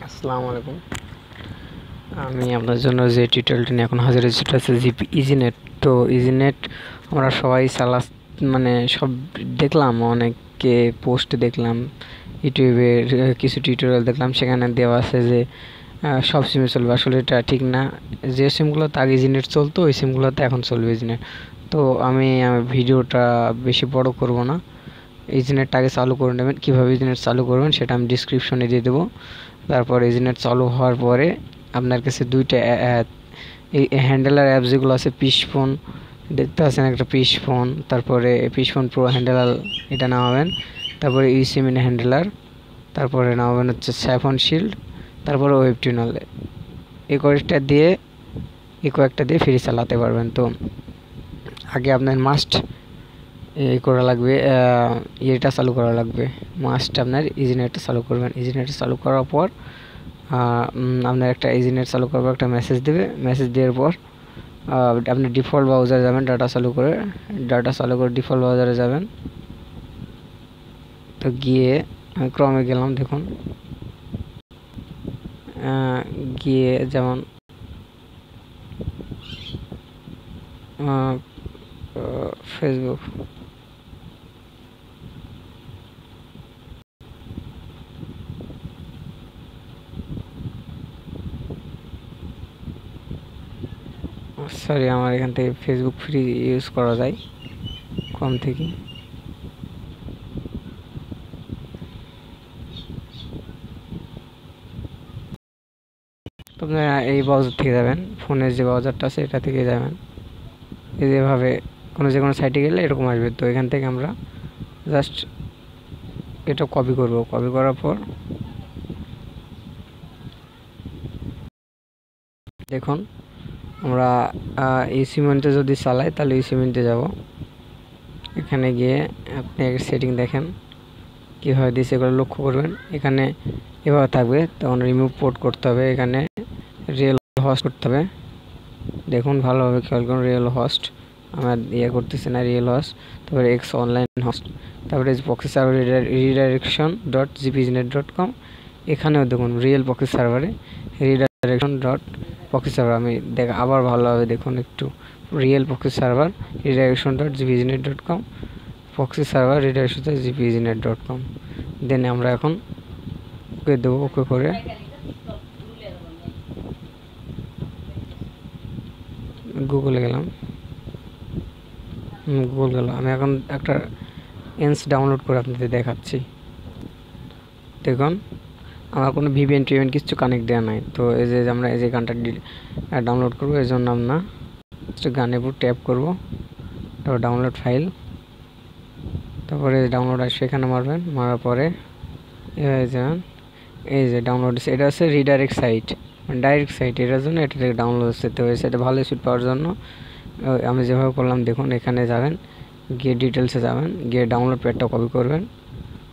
আসসালামু আলাইকুম। আমি আপনার জন্য যে টিউটোরিয়ালটি নিয়ে এখন হাজির হয়েছি সেটা হচ্ছে জিপি ইজিনেট। তো ইজিনেট আমরা সবাই সব দেখলাম, অনেকে পোস্ট দেখলাম, ইউটিউবের কিছু টিউটোরিয়াল দেখলাম, সেখানে দেওয়া আছে যে সব সিমে চলবে। আসলে এটা ঠিক না। যে সিমগুলোতে আগে ইজিনেট চলতো ওই সিমগুলোতে এখন চলবে ইজিনেট। তো আমি ভিডিওটা বেশি বড় করব না। ইজিনেটটা আগে চালু করে নেবেন। কীভাবে ইজিনেট চালু করবেন সেটা আমি ডিসক্রিপশনে দিয়ে দেবো। তারপর ইজিনেট চালু হওয়ার পরে আপনার কাছে দুইটা এই হ্যান্ডেলার অ্যাপ যেগুলো আছে, পিস ফোন দেখতে পাচ্ছেন, একটা পিস ফোন, তারপরে পিস ফোন প্রো হ্যান্ডেলার এটা নামাবেন, তারপরে ইউসিমিন হ্যান্ডেলার, তারপরে নামাবেন হচ্ছে সাইফন শিল্ড, তারপরে ওয়েব টিউনাল। এই কয়েকটা দিয়ে ফ্রি চালাতে পারবেন। তো আগে আপনার মাস্ট করা লাগবে, এটা চালু করা লাগবে, মাস্ট আপনার ইজিনেটটা চালু করবেন। ইজিনেটটা চালু করার পর আপনার একটা ইজিনেট চালু করার পর একটা মেসেজ দেবে। মেসেজ দেওয়ার পর আপনি ডিফল্ট ব্রাউজারে যাবেন, ডাটা চালু করে ডিফল্ট ব্রাউজারে যাবেন। তো গিয়ে আমি ক্রমে গেলাম, দেখুন গিয়ে যেমন ফেসবুক, সরি আমার এখান থেকে ফেসবুক ফ্রি ইউজ করা যায় কম থেকে। আপনারা এই ব্রাউজার থেকে যাবেন, ফোনের যে ব্রাউজারটা আছে এটা থেকে যাবেন। এই যেভাবে যে কোনো সাইটে গেলে এরকম আসবে। তো এখান থেকে আমরা জাস্ট এটা কপি করব। কপি করার পর দেখুন আমরা এই সিমেন্টে যদি চালাই তাহলে এই সিমেন্টে যাব। এখানে গিয়ে আপনি সেটিং দেখেন কীভাবে দিয়েছে, এগুলো লক্ষ্য করবেন। এখানে এভাবে থাকবে, তখন রিমুভ পোর্ট করতে হবে, এখানে রিয়েল হোস্ট করতে হবে। দেখুন ভালোভাবে খেয়াল করুন, রিয়েল হোস্ট আমার করতেছে না, রিয়েল হোস্ট, তারপরে এক্স অনলাইন হোস্ট, তারপরে প্রক্সি সার্ভার redirection.gpiznet.com। এখানেও দেখুন রিয়েল প্রক্সি সার্ভারে redirection.proxy সার্ভার। আমি আবার ভালোভাবে দেখুন একটু, real proxy server redirection.gpiznet.com, proxy server redirection.gpiznet.com। দেন আমরা এখন ওকে দেবো। ওকে করে গুগলে গেলাম, আমি এখন একটা এন্স ডাউনলোড করে আপনাদের দেখাচ্ছি। দেখুন আমার কোনো ভিপিএন টিভিএন কিছু কানেক্ট দেওয়া নাই। তো এই যে আমরা এই যে গানটা ডাউনলোড করবো, এই জন্য আমরা গানের উপর ট্যাপ করবো, তারপর ডাউনলোড ফাইল, তারপরে ডাউনলোড আসবে, এখানে মারবেন। মারার পরে এই যে ডাউনলোড, এটা হচ্ছে রিডাইরেক্ট সাইট, ডাইরেক্ট সাইট, এটার জন্য এটা ডাউনলোড হতে হয়েছে। এটা ভালো স্পিড পাওয়ার জন্য আমি যেভাবে করলাম দেখুন। এখানে যাবেন, গিয়ে ডিটেলসে যাবেন, গিয়ে ডাউনলোড প্যাডটা কপি করবেন।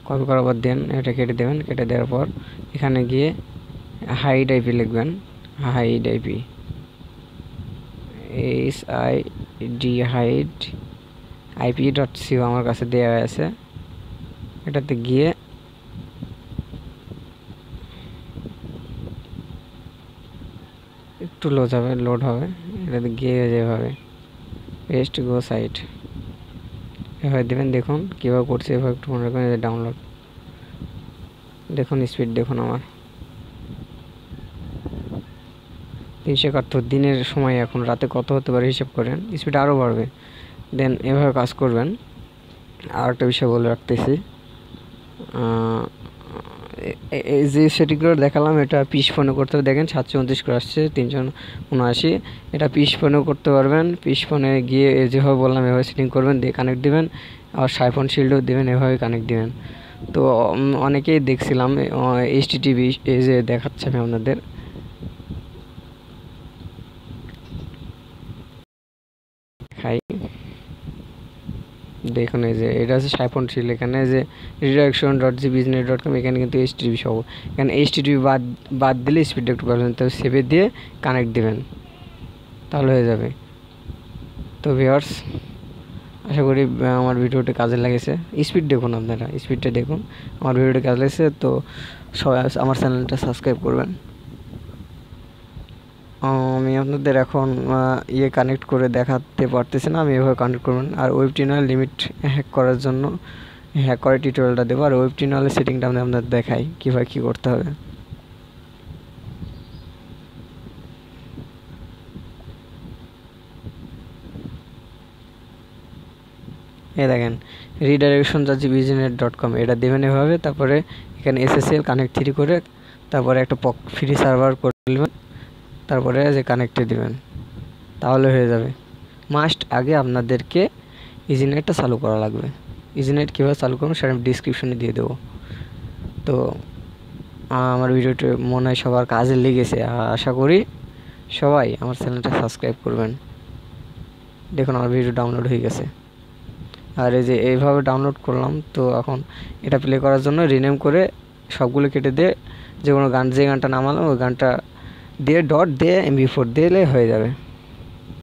কপি করার পর দেন এটা কেটে দেবেন। কেটে দেওয়ার পর এখানে গিয়ে হাইড আইপি লিখবেন, hide IP, HID hide IP.co আমার কাছে দেওয়া আছে। এটাতে গিয়ে একটু লোড হবে, এটাতে গিয়ে যেভাবে পেস্ট গো সাইট এভাবে দেবেন। দেখুন কীভাবে করছে, এভাবে একটু মনে রাখবেন। ডাউনলোড দেখুন, স্পিড দেখুন আমার 371 দিনের সময়, এখন রাতে কত হতে পারে হিসাব করেন, স্পিড আরও বাড়বে। দেন এভাবে কাজ করবেন। আর একটা বিষয় বলে রাখতেছি, এই যে সেটিংগুলো দেখালাম এটা পিস ফোনে করতে হবে। দেখেন 729 করে আসছে, 379। এটা পিস ফোনেও করতে পারবেন। পিস ফোনে গিয়ে যেভাবে বললাম এভাবে সেটিং করবেন, দিয়ে কানেক্ট দিবেন, আর সাইফোন শিল্ডও দেবেন, এভাবে কানেক্ট দিবেন। তো অনেকেই দেখছিলাম HTTP, এই যে দেখাচ্ছে আমি আপনাদের, দেখুন এই যে এটা হচ্ছে সাইফোন শিল্ড। এখানে যে redirection.gpiznet.com, এখানে কিন্তু HTTP সহ, এখানে HTTP বাদ দিলে স্পিডটা একটু পাবেন। তো সেভে দিয়ে কানেক্ট দিবেন, তাহলে হয়ে যাবে। তো ভিউয়ার্স, আশা করি আমার ভিডিওটি কাজে লেগেছে। স্পিড দেখুন, আপনারা স্পিডটা দেখুন, আমার ভিডিওটি কাজে লেগেছে। তো সবাই আমার চ্যানেলটা সাবস্ক্রাইব করবেন। আমি আপনাদের এখন কানেক্ট করে দেখাতে পারতেছি না, আমি এভাবে কানেক্ট করবেন। আর ওয়েব টিউনাল লিমিট হ্যাক করার জন্য হ্যাক করার টিউটোরিয়ালটা দেবো, আর ওয়েব টিউনালের সেটিংটা আমি আপনাদের দেখাই কীভাবে কী করতে হবে। দেখেন রিডাইরেকশন যাচ্ছে easynet.com, এটা দেবেন এভাবে। তারপরে এখানে SSL কানেক্ট 3 করে তারপরে একটা ফ্রি সার্ভার করে নেবেন, তারপরে যে কানেক্টে দিবেন, তাহলে হয়ে যাবে। মাস্ট আগে আপনাদেরকে ইজিনেটটা চালু করা লাগবে। ইজিনেট কীভাবে চালু করবেন সেটা আমি ডিসক্রিপশনে দিয়ে দেবো। তো আমার ভিডিওটি মনে হয় সবার কাজে লেগেছে, আশা করি সবাই আমার চ্যানেলটা সাবস্ক্রাইব করবেন। দেখুন আমার ভিডিও ডাউনলোড হয়ে গেছে, আর এই যে এইভাবে ডাউনলোড করলাম। তো এখন এটা প্লে করার জন্য রিনেম করে সবগুলো কেটে দিয়ে যে কোনো গান, যে গানটা নামালাম ওই গানটা দিয়ে ডট দিয়ে MP4 দিলে হয়ে যাবে।